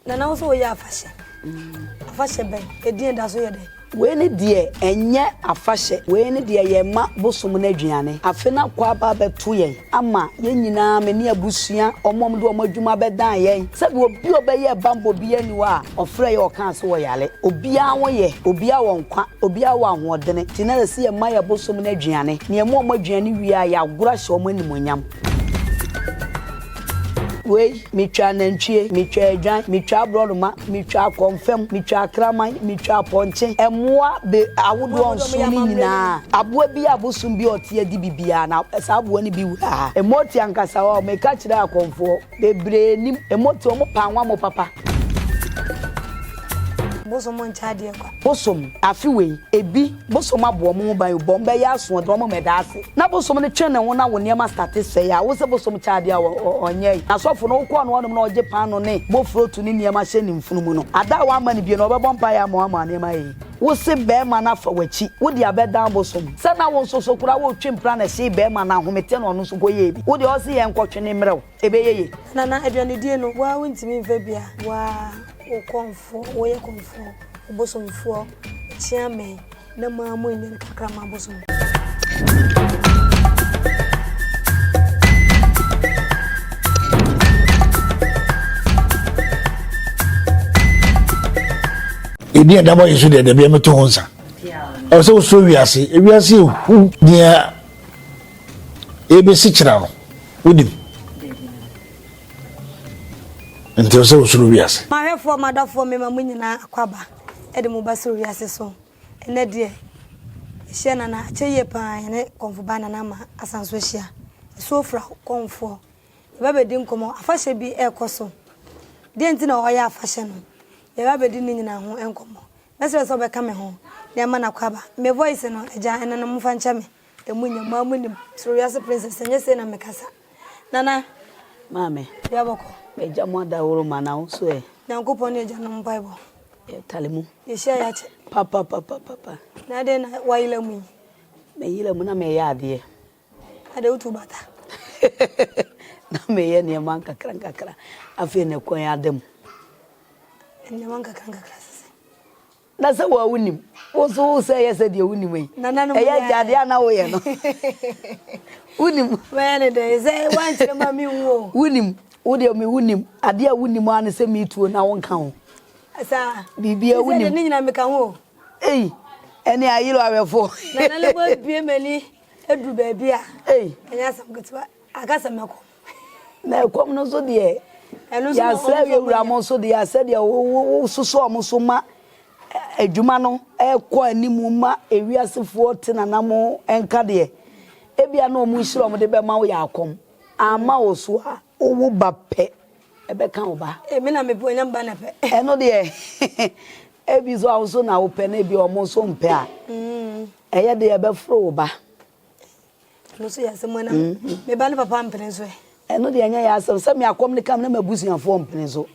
na na so ya afahye afahye ben edin da so ye de we ne de enye afahye we ne de ye ma bosom na aduane afe na kwa ba beto ye ama ye nyina me ne abusua omom de omadwuma bedan ye se bi obi obeye bambo bi ani wa ofre ye okan so wo yale obi awo ye obi awo nkwa obi awo ahodene ti na se ye ma ye bosom na aduane ne mo omaduane wi a ya agura hye omanimonyam we mitwa nantwie mitwa adwan mitwa abroluma mitwa konfem mitwa kraman mitwa ponche emoa be awodo onso ni nyina aboa bi abosum bi ote adi bibia na sa aboa ni bi wura emoti ankasa wa meka kire akonfo bebre nim emoti omo panwa mo papa bosom nchade kwa bosom afiwe ebi bosom abo mo ban bombe ya aso do mo medase na bosom ne twene wo na wo niam start se ya wo se bosom chade a onye na sofo no ko no na oje pan no ne bofrotu ni niam ahye ni mfunumu no ada wa ma ne bi no obebompa ya mo ama ne ma yi wo se be ma na fa wachi wo di abedan bosom se na wo nsoso kura wo twempra na se be ma na homete no no so goye bi wo di o se ye nkotwene mrew ebe yeye na aduane die no wa wintimi mfa bia wa o konfo o ye konfo o bosomfo chiame na mamu ni kakra ma bosom edi adabo yesu de bia meto honsa o se so wiase ewiase hu dia ebe si kira no udim enti o se so wiase ma hefo madafo me mamu nyina akwaba ede mo ba so wiase so ene de hye na cheye pa ene konfo ba na ma asanso hia so fra konfo ba be di nkomo afahye bi ekoso de enti na oya afahye no ye ba be di ni nyina ho enkomo mese so be ka me ho de ma na kwaba me voice no eja ene no mfa ncha me emunya mamu ni so wiase princess enye se na me kasa nana mame ya boko eja mo da woro mana wo so e nyankopon ne eja no bible talemu ye share ya che papa na de na waile mu me yile mu na me ya ade ade utu bata na me ye ne man kakra afi ne kon ya dem ne man kakra sese na se wa wunim wo so se ye se de wunim yi e ya jade ana wo ye no wunim wene de se wanche ma mi wo wunim wo de me wunim ade a wunim an se mi tuo na won kan ho asa bibia wunim se de nyina me kan ho eni ayiro awefo na le bo bie mani edu ba bia enya sam gutwa akasa meko na ekom no so de ya se wura mo so de ya se de wo suso mo so ma adwuma no ekọ animu ma ewiasefo tenana mo enka de ebia na omu hiro mo de be ma wo yakom ama wo so a owu ba pe ebe kan wo ba me na me bo nya mba na pe eno de ebi zo awso na wo pe na ebi omo so mpe a eye de ebe fro wo ba no so ya se mo na me ba ne papa mpene so eno de anya ya se me akom ne kam na mabusuafo mpene so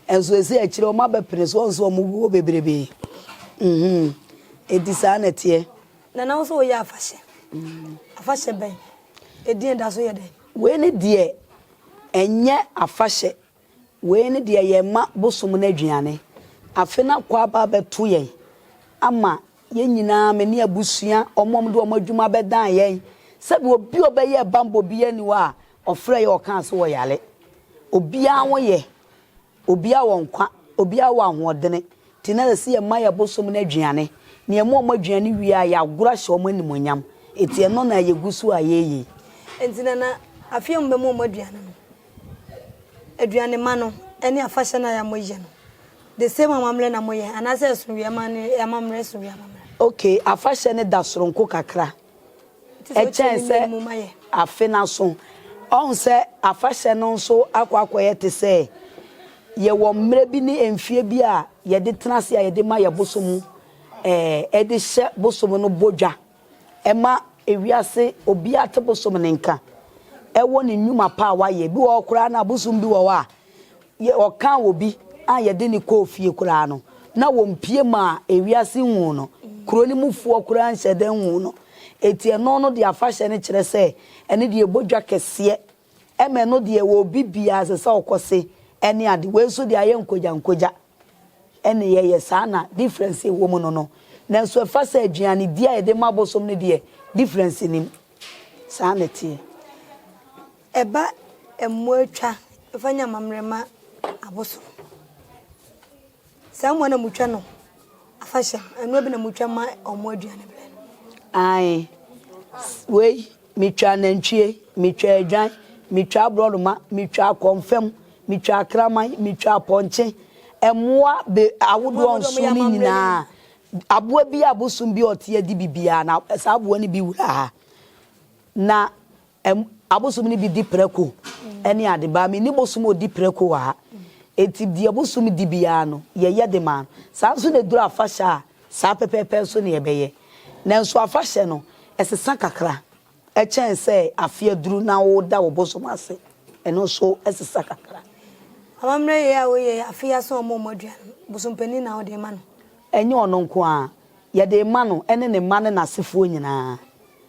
enso ese akire o ma ba pene so onso o mu wo bebrebe edisa na tie na so ya afahye ben edin da so ye de we ne de enye afahye we ne de ye ma bosom na aduane afe na kwa ba beto ye ama ye nyina me ne abusua omom de omadwuma bedan ye se bi obi obeye bambo bi ani wa ofre ye okan so wo yale obi awo ye obi awo nkwa obi awo ahodene ti na se ye ma ya bosom na aduane ne mo omaduane wi a ya agura hye omanimonyam eti eno na ye gusu ayeye enti na afie mbe mo omaduane no aduane ma no ene afahye na ya moye no the same amamle na moye anase sunwe ma ne amamre sunwe amamre okay afahye ne da soronko kakra chense afe na so on se afahye no so akwakoye te se ye wo mre bi ni emfie bi a ye de tenase a ye de ma ye bosomu e de hye bosomu no bodwa ema ewiase obi ate bosomu ne nka e wo ne nnuma pa wa ye bi wo kura na bosum bi wo wa ye okan obi a ye de ni kofie kura no na wo mpie ma ewiase hu no kuro ni mufuo kura nhyede hu no eti eno no de afahye ne kire se ene de bodwa kese eme no de wo bibia se okose ene ade we so de aye nkoja ene ye saa na difference wo mu no na so fa sa aduane di a de mabosom ne de difference nim saa na tie eba emu atwa efanya mamrema abosom saa mo na mutwa no afasha enu bi na mutwa ma omo aduane bre ai we mitwa nantwie mitwa adwan mitwa abroloma mitwa konfem mitwa kraman mitwa ponche emoa be awodo onso ni nyina aboa bi abosum bi ote adi bibia na sa aboa ni bi wura na abosum ni bi di preko ene ade ba me ni bosum odi preko wa eti di abosum di bia no ye de man sa so ne dura afasha sa pepepe so ne yebeye na nso afashe no esesa kakra echen se afia duru na wo da wo bosum ase eno so esesa kakra amamre ye a wo ye afia so mo modua bosum pani na wo de ma no enye ono nko a ye de ma no ene ne ma ne nasefo nyina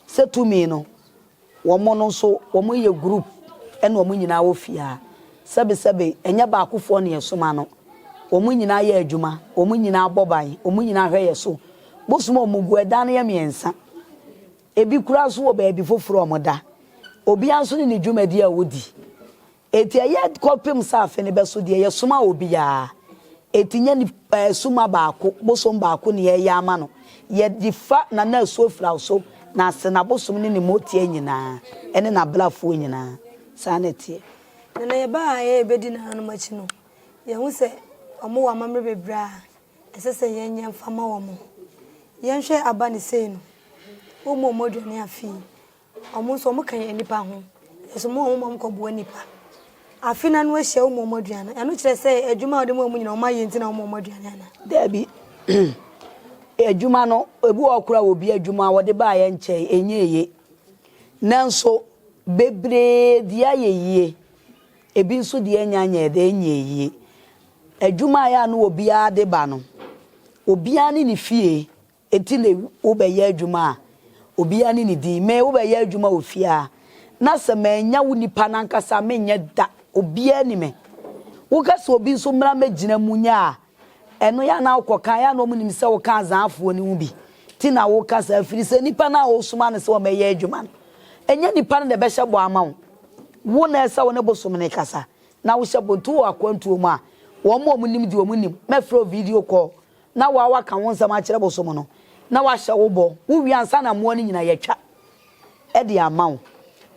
se tumi no wo mo no so wo mo ye group ene wo mo nyina wo fia sebe enye ba akofo ne yesoma no wo mo nyina ye adwuma wo mo nyina boban wo mo nyina hwe yeso bosum o mugu eda na ye miensa ebi kura so wo ba ebi foforo omoda obi anso ne dwumadi a wodi eti ye kopim safe ne beso de ye soma obi ya etinya ni suma baako bosom baako ne ye ama no ye difa na na so fra so na se na bosom ne ne motie nyina ene na blafo nyina sanete na ye ba ye bedi na no machi no ye hu se omo wa mamre bebra esese ye nya mfama wo mo ye nhwe aba ne sei no wo mo modu ne afi omo so mo kan ye nipa ho eso mo mo ko bo nipa afina no ehia wo mo modu ana eno kire se adwuma ode mo nyina o ma ye ntina wo mo modu ana dabi adwuma no ebu okura wo bi adwuma wo de ba ye nche enyeye nanso bebre dia yeye ebi nso de anya de enyeye adwuma ya no obi ade ba no obi ani ni fie eti le wo be ye adwuma obi ani ni di me wo be ye adwuma ofia na se manya wo nipa nankasa menya da obi ani me wo ka so obi nso mra magina munya eno ya na akokan ya no munim se wo kan zaafo ni hu bi ti na wo ka sa afiri se nipa na wo suma ne se wo me ye adwuma enya nipa ne be hye bo ama wo na esa wo ne bosom ne kasa na wo hye bontu akwantu mu a wo mo munim di wo munim me fro video call na wa waka won sama kire bosom no na wa hye wo bo wo wi ansa na mo ni nyina yetwa e de ama wo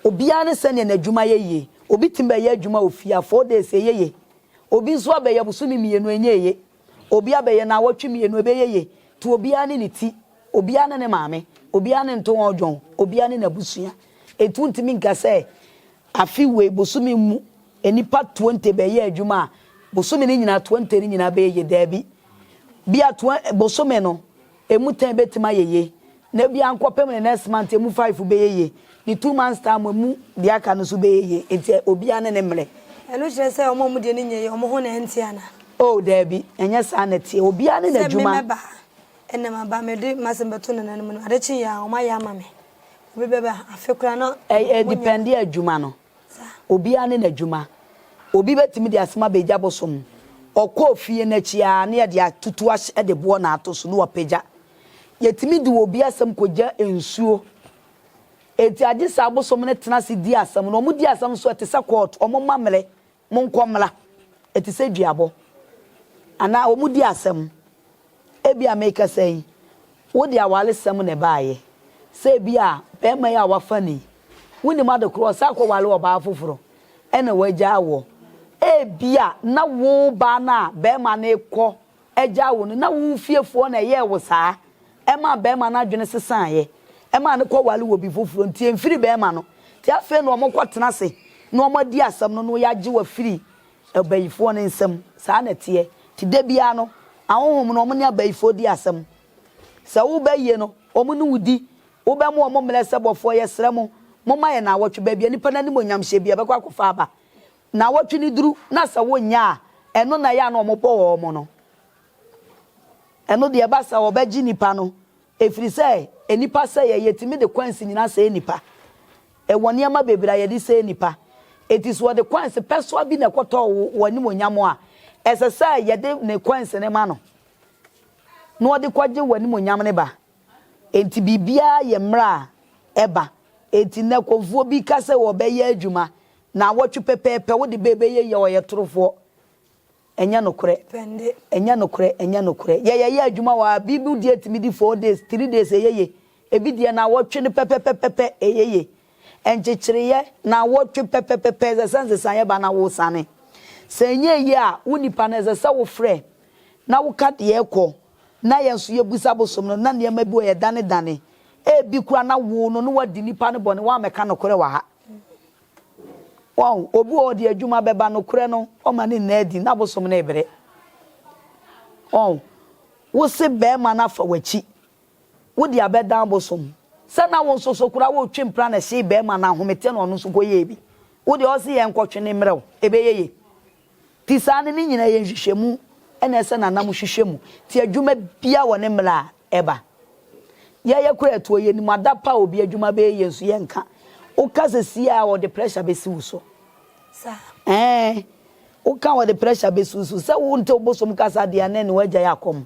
obi ane se ne adwuma ye obi timbe ye adwuma ofia 4 days ye obi nso abaye busumi mienu enyeye obi abaye na watwe mienu ebeye to obi ane ne ti obi ane ne maame obi ane nto odwon obi ane na busua etu ntimi nkase afi we busumi mu enipa 20 beye adwuma busumi ni nyina 20 ni nyina beye dabi bia busumi no emu 10 betima yeye na bia ankopem ne next month emu 5 beye ni 2 months time mu dia ka no so beye enti obi ane ne mre eno kire se omo mu de ni nyeye omo ho na entia na oh dabi enya sa na tie obi ane na adwuma se me ba ene ma ba me de masembeto na nanim no adechi ya o ma ya mame obi beba afekura no depend adwuma no obi ane na adwuma obi betimi de asema beja bosom okọ fie na chia na de atutu a de bo na ato so no opeja yetimi de obi asem koja ensuo eti ade sa bosom ne tena se di asem no mo di asem so ete sa court omo mamle mo nkomla eti se duabo ana omo di asem ebi ameka sei wo di awale sem ne baaye se bia be ma ya wafani woni ma de cross akọ wale oba afoforo ena waja awo ebia na wo ba na be ma na ekọ eja wo na wo fiefo na ye wo saa e ma be ma na adwene sesan ye e ma ne kọ wale wo bi foforo ntie mfiri be ma no ti afa no mo kọ tena se no mo di asem no ya gye wa firi ebayifo ne nsem saa na tie ti da bia no ahonhom no mo ne abayifo di asem sa wo ba ye no omo ne wudi wo ba mo omo mlese bofo ye sremo mo ma ye na awotwe ba bia nipa na ni mo nyamhye bia be kwa kofa aba na awotwe ni duru na sa wo nya eno na ya na omo bo wo mo no eno de ba sa wo ba gi nipa no efiri se enipa se ye yetimi de kwansi nyina se enipa e woni ama bebira ye di se enipa it is what the coins pessoa bi na koto wani monyamo a esesa yede ne coins ne ma no no de kwaje wani monyam ne ba enti bibia ye mra eba enti na konfuo bi kase wo be ye adwuma na wotwe pepepe wo de bebe ye wo ye torofo enya nokure enya nokure ye adwuma wa bibi die timi di 4 days 3 days ye ebi die na wotwe ne pepepe ye enchichiriye na wotwe pepepe ze sense sanye ba na wo sane senye ye a unipa na ze se wo frɛ na wo ka de ekɔ na yenso ye busa bosom no na ne ma bi o ye dane e bi kura na wo no wadi nipa ne bɔne wa meka no kore wa ha wow obi o de adwuma beba no kore no o ma ne na adi na bosom na ebere oh wo se be ma na fa wachi wo de abedan bosom sana won so kura wo twempra na hye be ma na homete no no so koye bi wo de o se ye nkotwe ne mrew ebe yeye ti sane ni nyina ye nhwehwemu ene ese na nam hwehwemu ti adwuma bia wo ne mra eba ye kura to ye ni madapa obi adwuma be ye nso ye nka o ka sesi a wo de pressure be si wuso sa o ka wo de pressure be si wuso se wo nte obosom kasa de ane ne wagya yakom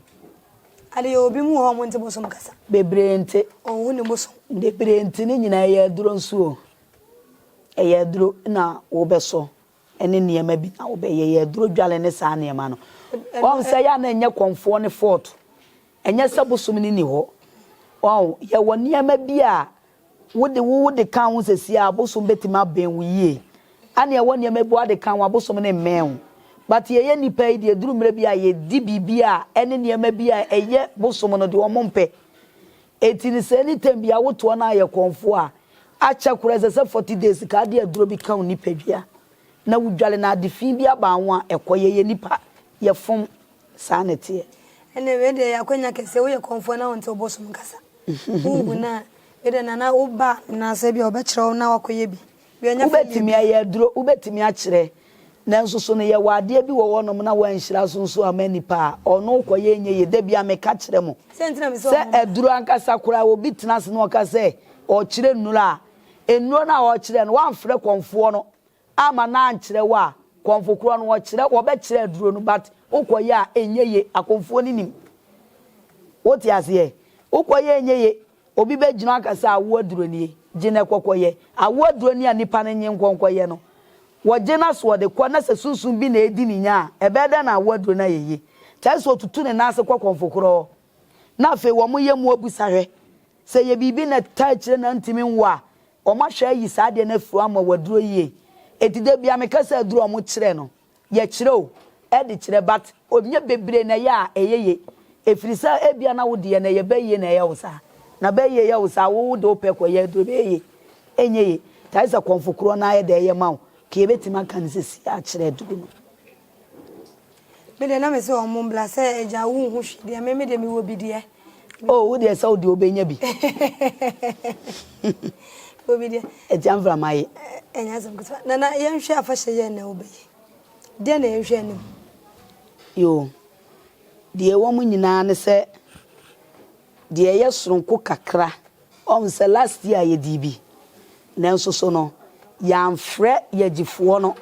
ale obi mu ho mo nte bosom kasa bebrente o ne bosom de brente ni nyina ye duro nsuo ye duro na wo beso ene niema bi na wo be ye duro dwale ne sa niema no o se ya na enye konfo ne fort enye se bosom ni ho o ye wo niema bi a wo de kan wo sesi a bosom betima ben wo yie ane ye wo niema bi wo de kan wo bosom ne men but ye nipa yi de duru mre bi a ye di bibia ene niema bi a eye bosom no de wo mompe etini se ni tembia wo to na ye konfo a acha kureze se 40 days ka de aduro bi kan nipa dua na wudwale na adefin bi aba anwa ekoye ye nipa ye fom sanete ene we de yakonya kese wo ye konfo na wonte obosom kasa ungu na ede na uba na se bi obekire na wakoye bi enya ubetimi aye aduro ubetimi akire na nsoso no ye wade bi wo wonom na wanhyira sonso amanipa ono koye enye ye da bia me ka kire mo se aduro ankasa kura obi tenase no okase o kire nnura enuro na o kire no wanfre konfo no ama na ankire wa konfo kura no o kire wo be kire aduro no but ukoye a enye ye akonfo ni nim woti ase ukoye enye ye obi be gina akasa awo aduro ni gina kokoye awo aduro ni anipa ne nyen konkoye no wo gina so de ko na sesunsun bi na edi ni nya ebeda na awo aduro na yeye taso tutu ne na ase konfo kuro na fe wo mo yemu obusahwe se ye bibi na taachire na ntimi nwa o ma hwa yi saade na fu ama waduro yie etide bia me kasa aduro o mo kire no ye kire o e de kire but onye bebre na ya eyeye efirisa ebia na wo de na ye baye na ye wosa na baye ye wosa wo de opekọ ye do baye enyeye taisa konfokuro na ye de ye mawo ke betima kan sesi a kire dugu no me de na me se o mo bla se eja wu hu hwide me de me wo bi de oh wo de se o de obenya bi wo bi de eja mvra mai enya zam kuta na ye nhwe afahye ye na obaye de na ye nhwe anim yo de wo mu nyina ne se de ye soronko kakra on se last year ye dibi nanso so no ya mfre ye gifo no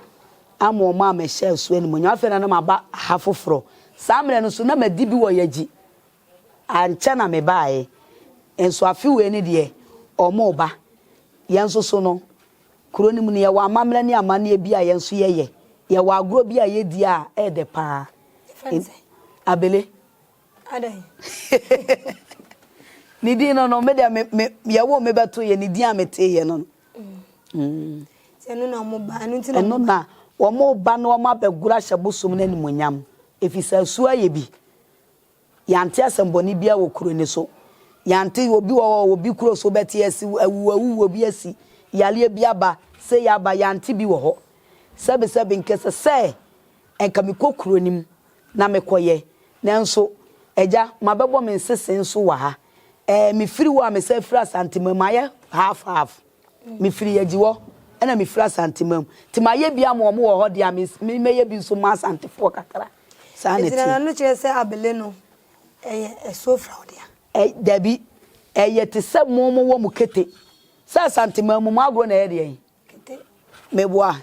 amo ma me share so ani munyo afa na ma ba hafoforo samre no so na ma dibi wo yagi anche na me bae enso afi we ni de omo ba yenso so no kronim ne ye wa amamre ne amane bi a yenso ye wa agro bi a ye di a e de pa abele adai ni di no me de me ye wo me beto ye ni di a mete ye no se no na mo ba anu ti no na wo mo ba no ma begura hyebosom na ni monyam efisa su aye bi yante asemboni bia wo kuro ni so yante obi wo obi kuro so beti asi awu obi asi yale bia ba se ya ba yante bi wo ho sebe nkese se enka me kokuro nim na me koye nanso eja mabebo me nsese nso wa ha me firi wo me se fira santimam aye half me firi yajiwo ena me fira santimam ti maye bia mo wo ho dia me meye bi nso ma santifo kakra sa ne ti na no kire se abele no so fraudia dabi yete se momo wo mu kete sa santimam mu agro na ye de kete meboa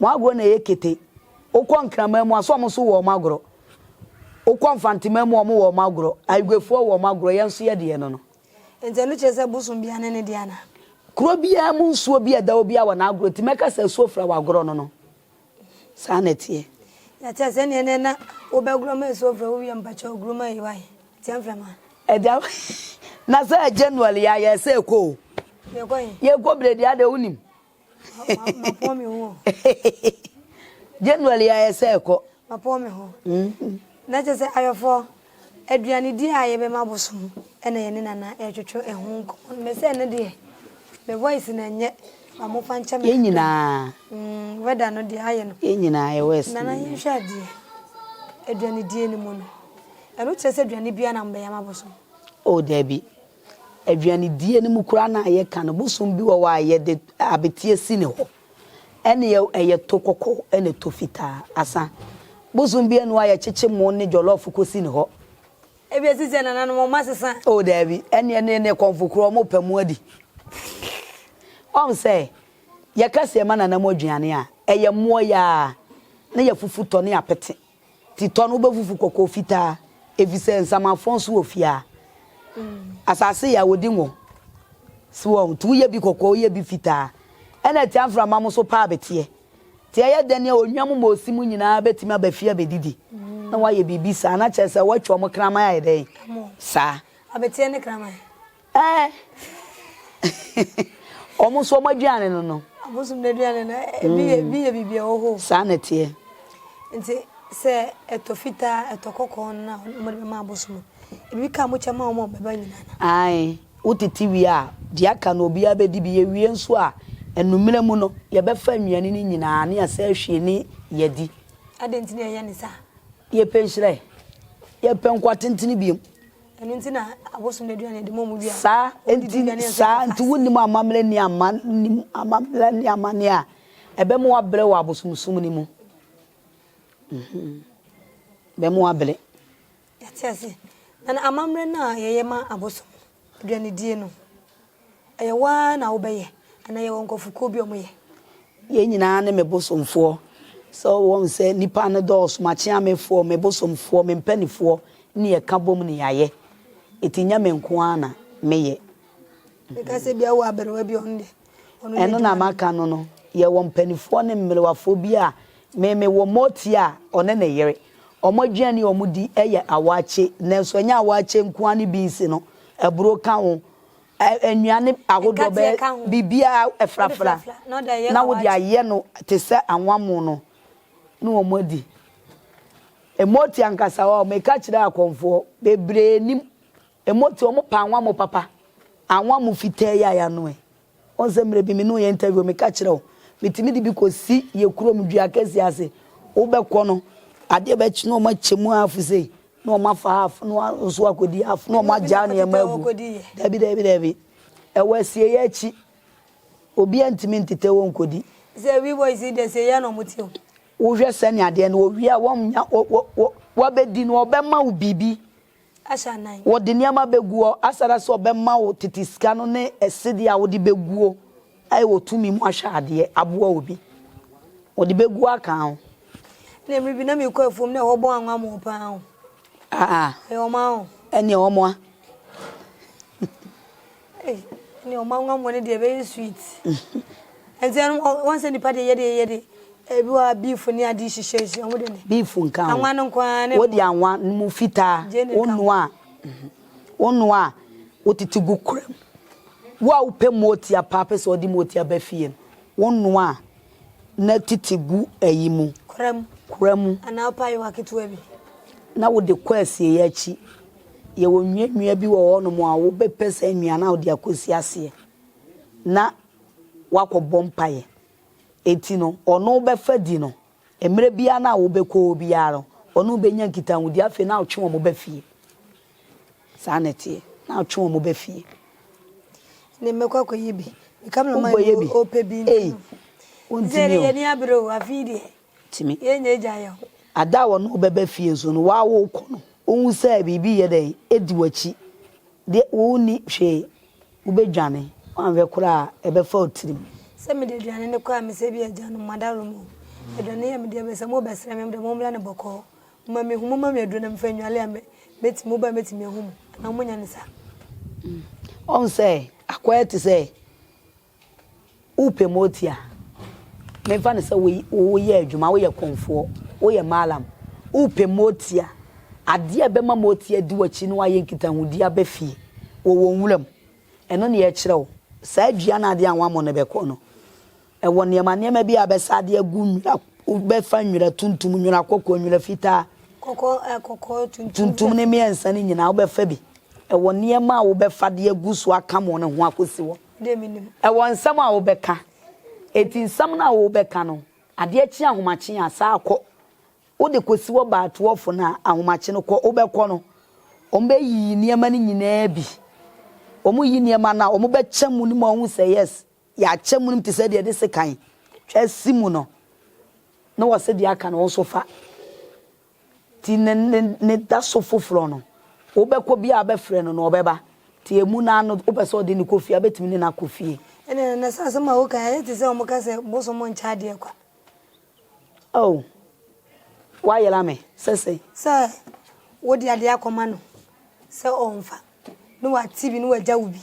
mo agro na yekete okọ nkrama mu aso mo so wo mo agro okọ mfantima mu wo mo agro aigwefo wo mo agro yenso ye de no ente no chese busum bia ne de ana kuro bia mu nsuo bia da obi a wo na agro ti meka sa suo fra wo agro no sa na tie ya chese ne na obegro ma suo fra wo bia mpacha ogro ma yiwai ti amfra ma edia na sa January ya ye se ko ye go bredi ade unim mapo mi ho January ya ye se ko mapo mi ho na chese ayofo aduane di aye be mabosum ena ye ne nana etwetwe ehun ko me se ne de me voice na nye amofa nche me yenyina weda no de aye no yenyina ye west nana ye hwa de aduane die ni mu no eno chese aduane bia na mbe ya mabosum o debi aduane die ni mu kura na ye kan bosum bi wo wa ye de abetie si ne ho ene ye to kokko ene to fita asa bosum bi enu aye cheche mu ne jollof ko si ne ho ebi esise na nanu mo masesa o debi ene ne konfukuro mo pamu adi say ye kase ma nana mo aduane a eye mo ya na ye fufu to ne apete ti to no be fufu kokko fita efise nsamafonso ofia asase ya wodi ngo so tu ye bi kokko ye bi fita ena ti amfra ma mo so pa abete ti ye de ne onwam mo osimu nyina betima bafia bedidi na wa ye bibi sa na chese watwo mo krama ya de sa abete ne krama omo so maduane no abosum ne duane na bi bibi oho sa na tie nti se etofita etokoko na mo be ma abosum ebi ka mo chama o mo beba nyina na ai utiti wi a dia ka na obi abedi bi ye wie nso a enumere mu no ye be fa nnuane ni nyina na ya sa hwe ni yedi adenti ne ye ni sa ye penhire ye penkwa tentini bi eno nti na abosum ne duane de mo mu bia sa enti sa nti wonni mu amamle ni amamle ni amane a ebe mu wabre wa abosumsum ni mu be mu wabre yatiase na amamre na ye ma abosum duane die no eye wa na wo beye ana ye wonkofuko bi omo ye nyina ne mebosomfo so won se nipa ne dos machi amefo mebosomfo mempanifo ni ye ka bom ni yaye etinya menko ana meye because bia wo aberewa bi onde eno na maka no ye wo mpanifo ne mmelewafo bi a me wo moti a one ne yere omoduane omudi eye awache nenso anya awache nko ani bi nsi no eburo ka ho ennuane agodo be bibia efrafra na wo dia ye no te se anwamu no no omodi emoti ankasa wa me ka kire akonfo bebre nim emoti omo pa anwamu papa anwamu fite ya no onse mre bi me no ye interview me ka kire o metimi di bi kosi ye kurom dua kesi ase wo be ko no ade be chi no ma chemu afu sei no ma fa half no so akodi half no ma ja na ye magu dabi ewasie ya chi obi antimi ntete won kodi se we boys dey say ya no mutio wo hwe sane ade na owi a womnya wo bedi no obema wo bibi asha nan wo de niama beguo asara so obema wo titiska no ne esede a wo de beguo ai wo tumi mu ahwa ade aboa obi wo de beguo aka ho na mri bi na me ko afom na wo bon anwa mo pa ho e o ma ho ene o mo ni o ma nwa mo ne de be sweet enzan once ni pa de yede ebi wa beef ni adi hihye o mo de ne beef nka anwa no kwa ne wo de anwa mu fita onu a otitigu krem wo a upe moti a papa so di moti a ba fie wonu a na titigu ayimu krem ana pa yo aketu abi na wo de kwasi ya chi ye wo nwia bi wo no mo a wo be pesa nwia na wo de akosi ase na wakobọ mpaye eti no ono be fadi no emre bia na wo be ko bia no ono be nya nkitahudi afi na otwe mo be fie sanete na otwe mo be fie ne mekwa ko yibi ikamna mai o pe bi eh zeri ye ni abro afidi timi ye nya jayo ada wo no be fie so no wa wo ko no onwu sa bibi ye den edi wachi de wo ni hwe wo be dwane anwe kura ebe fa otirim se me de dwane ne kwa me se bi agya no madaro mo edane ya me dia be se mo be sere me de mo mla ne boko ma me humo ma me aduna me fa nwale ame meti mo ba meti me humo na mo nya ne sa on say akwete say upe motia me fa ne say wo ye adwuma wo ye konfo wo ye malam upe motia ade be ma motia di wachi no aye nkitahudi abafie wo wonwuram eno ne ye kirewo sa adua na ade anwa mo ne be ko no e wo niema bi abesa ade agu nwura be fa nwura tuntum nwura kokko nwura fita kokko tuntum ne miensa ne nyina wo be fa bi e wo niema wo be fa de agu so aka mo ne ho akosi wo de minim e wo nsam a wo be ka eti nsam na wo be ka no ade achi ahomachi asa akọ wo de kosi wo ba to ofo na ahomachi no ko wo be ko no ombe yi niema ne nyina bi omu yi niema na omu be chemu ni mo hu say yes ya chemu ni te say de sekan twasi mu no no wo se de aka no so fa ti ne da so foforo no wo be ko bia be frɛ no no obeba ti emu na no wo be so de ni kofi abetimi ni na kofi ene na sa ma wo ka te say omu ka say boso mo ncha de kwa oh wa yela me say wo de ade akoma no say onfa no wa tibi no wa jawubi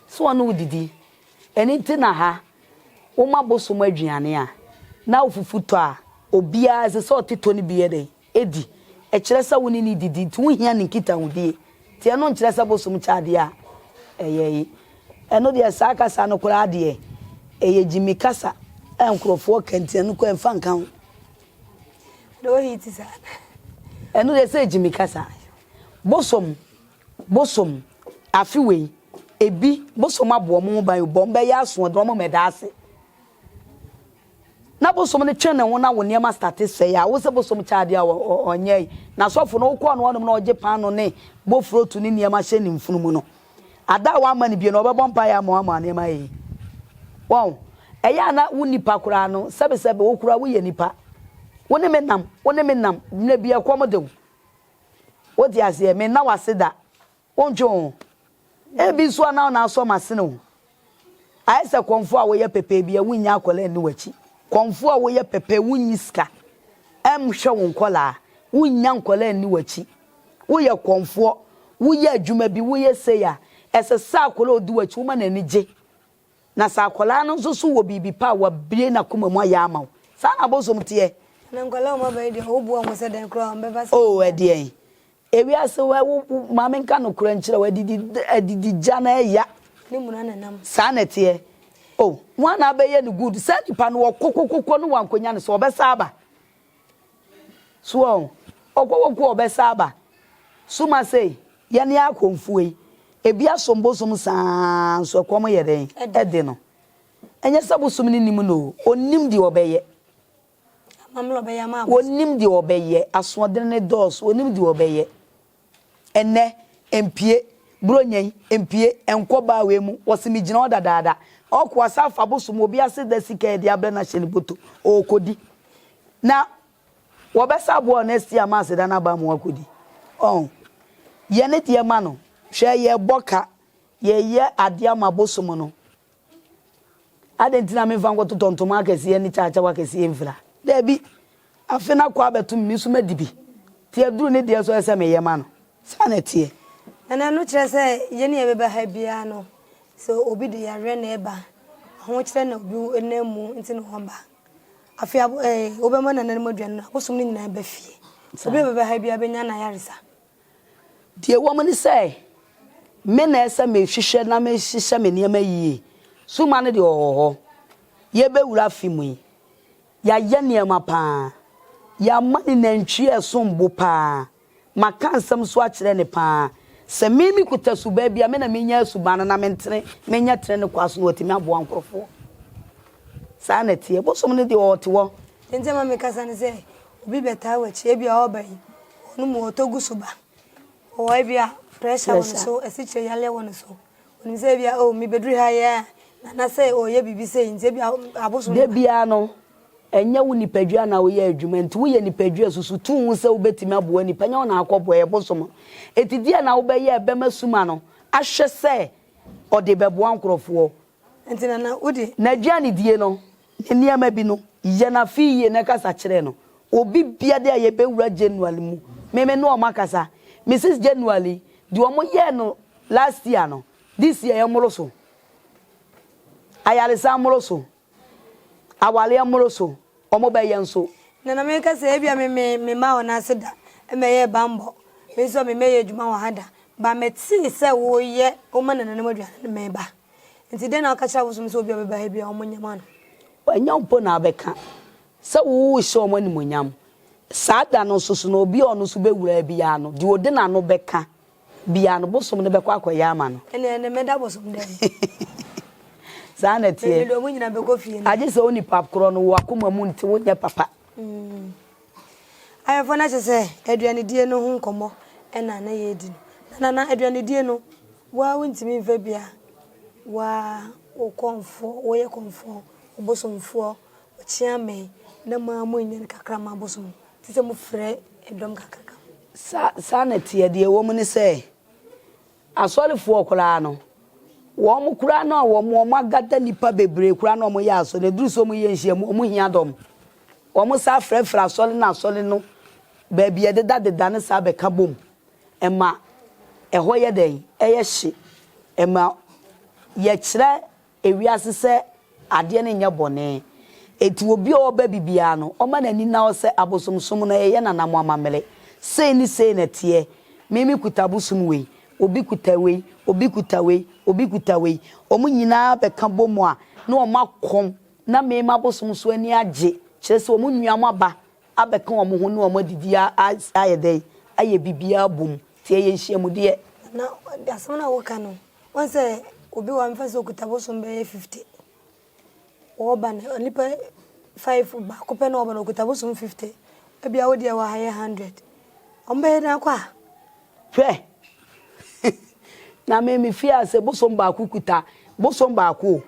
so ono udidi eni ntina ha wo ma boso mo aduane a na ofufuto a obia se so teto ni biye den edi e kire sa woni ni didi tu hia ni kita hudie ti eno nkire sa boso mo chaade a eyeye eno de sa kasa no kura ade eye jimi kasa enkrofo kanti no ko enfa nkan do hiti sa eno de sa jimi kasa bosom afiwe ebi bosom abo mo ban bom be ya so do mo medase na bosom ne twene wo na wo niema start say ya wo se bosom chaade a onye na sofo no ko no wonom na oje pan no ne bofro tu ni niema hye ni mfunumu no ada wa mani bi no obebom pa ya mo ama niema yi wow eya na wo nipa kura no sebe wo kura wo ye nipa wo ne menam na bi akom de wo di ase me na waseda wonjo ebi so na so masene wo aise konfo a wo ye pepe bi a wunya akola ni wachi konfo a wo ye pepe wunyi ska hwe won kola wunya nkola ni wachi wo ye konfo wo ye adwuma bi wo ye seya ese sa akola odi wachi wo ma na nije na sa akola no so wo bibi pa wa bie na kuma mu ya ama sa na bosom tie na nkola mo ba ide obu o mo se den kro am be ba oh edie ewi ase wo maame nka no kura nkyira wa didi jana ya ni muna na nam sa na tie oh one na be ye no good sa nipa no kokokoko no wankonya no so obesa aba so okokoko obesa aba suma sei ye ne akonfuwe ebi asombosom saa so komo ye den ede no enye sabosum ni nim no onim di obeye mamlo be ya ma onim di obeye asodene ne dos onim di obeye enne empie bronyen empie enkoba we mu wosimi gina odadaada okwa safa bosum obi ase da sika e dia bre na hye ni boto okodi na wobesa bo honest ya ma se da na ba mu akodi ye ne tie ma no hwe ye boka ye ade ama bosum no adentina me vango to tontomo akese ni chacha wakese mfira debi afena kwa betum misu madibi tie duru ne de so ese me ye ma no sanetie na no kire se ye ne be ba ha bia no so obi de yare na eba ho kire na obi enamu nti no homba afia obi ma na nan maduan no abosum ni nyina ba fie obi be ba ha bia benya na yaresa die wo mo ni se me na ese me hwehwe na me hwehwe me niam yi suma ne de ohoho ye be wura fimu yi ya ye niam pa ya mani na ntwi esombo pa makansam so akire ne pa se mimi kutasu ba bia me na menya subana na mentre menya tre ne kwaso no otimi abo ankrofo sa na tie bosom ne de otewo nje ma me kasa ne se obi beta wachi bia obai onu mu otogu suba o bia pressure won so esiche yale won so oni se bia o mi bedru ha ya na se o ye bibi se nje bia abosom de bia no enya wo nipadua na wo ye adwuma nti wo ye nipadua susu tu hu se wo betimi abo nipa nya na akobo ye bosom etidie na wo be ye be masuma no ahwe se o de bebo ankrofo nti na udi na dua ne die no niam bi no ye na fi ye na kasa kire no obi bia de ye bewura January mu me no makasa Mrs January di omo ye no last year no this year yamoroso ayalesa amoroso awale amoroso omo be yenso na me kasa e bia me ma ona aseda e me ye bambo me so me ye adwuma wa hada ba me ti se wo ye o ma na maduane me ba nti de na akacha wo so me so obi ba bia omo nyama no wanya mpo na abeka se wo hye omo animonyam sada no so no obi ono so bewura bia no di ode na no beka bia no bosom ne bekwa akoya ama no ene me da bosom dem zana tie me do mo nyina be ko fie aje se oni pap kro no wo akoma mu nti wo nya papa ayefo na chese aduane die no hu nkomo ena na ye di na aduane die no wa wontimi mfa bia wa o konfo wo ye konfo obosomfo ochiame na mamu nyen kakra ma bosom tise mu frɛ edom kakra sa na tie de wo mu ne se asolefo okura no wo mu kura na wo mu magada nipa bebre kura na mo ya aso ne duru so mu ye nhia mu hia dom wo mu sa frɛfrɛ asole na asole no ba bia de da ne sa be ka bom ema eho ye den eye hye ema ye kire ewiase se ade ne nya bone eti obi oba bibia no oma nani na o se abosomsom na ye na namo amamele sei ni sei na tie mimi kutabusum we obi kutawe obi kutawe obi kutawe omu nyina be ka bomu a na o makom na mimi abosom so ani age kire se omu nnuam aba abeka omu ho na omu didi ayedai aye bibia bom tie ye nhyiamu de na asem na wo ka no won se obi wa mfa so kutabusum be 50 oba na lipa 5 ba ko pe na oba na kutabusum 50 ebia wo de wa 100 ombe na kwa hwe na me fia se bosom ba kukuta bosom ba ko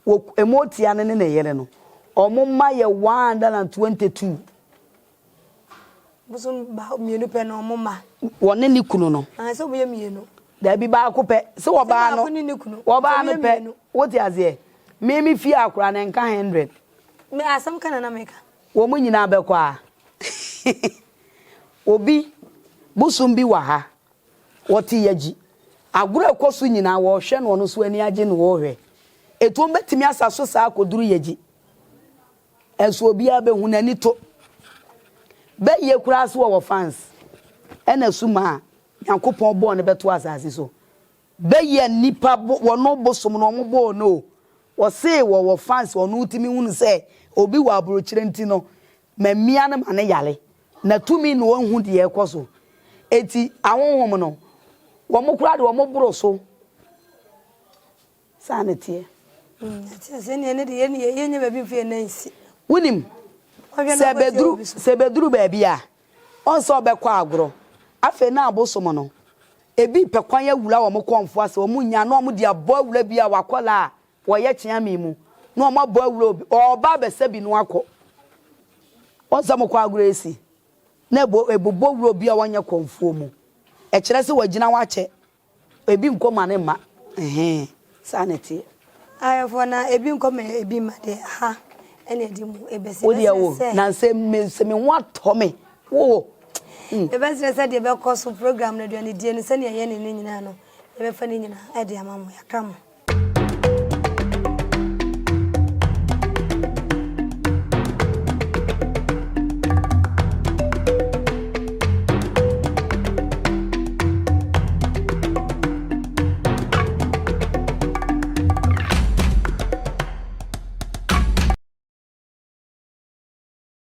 wo emotia ne ne yere no omumma ye 122 bosom ba mienu pe na omumma wone ni kunu no se obo ye mienu da bi ba ko pe se wo ba no wo ba no pe wo ti azie me fia akura na nka 100 me asam kana na meka wo mu nyina be kwa obi busum bi wa ha woti yaji agura ekosu nyina wo hwe no no so ani age no wo hwe etu mbetimi asaso sa akoduru yaji enso obi abehu nani to be ye kura so wo fans ena suma yankopon bo ne beto asase so be ye nipa wo no busum no mo bo no wo se wo fans wo no utimi hunu se obi wa abrochire nti no mamia ne mane yale na tumi no hu de ekoso eti awonhom no wo mo kura de wo mo bro so sanete ati se ne de ye nya ba bi mfe nansi wunim sebedru ba bia onso obekwa agro afe na abosom no ebi pekwan ya wura wo mo konfo ase wo mu nya no mo de abo wura bia wakola wo ye chiami mu no mo abo wura obi oba be se bi no akọ onso mo kwa agro esi na ebubo wura obi a wanya konfo mu e kire se wagina wache ebi nkoma ne ma sanity ayefo na ebi nkoma ebi ma de ha ene di mu ebesi na se me ho atome wo ebesi se de be koso program na do ne die no se ne ye ne nyina no e be fa ne nyina e de amamu yakram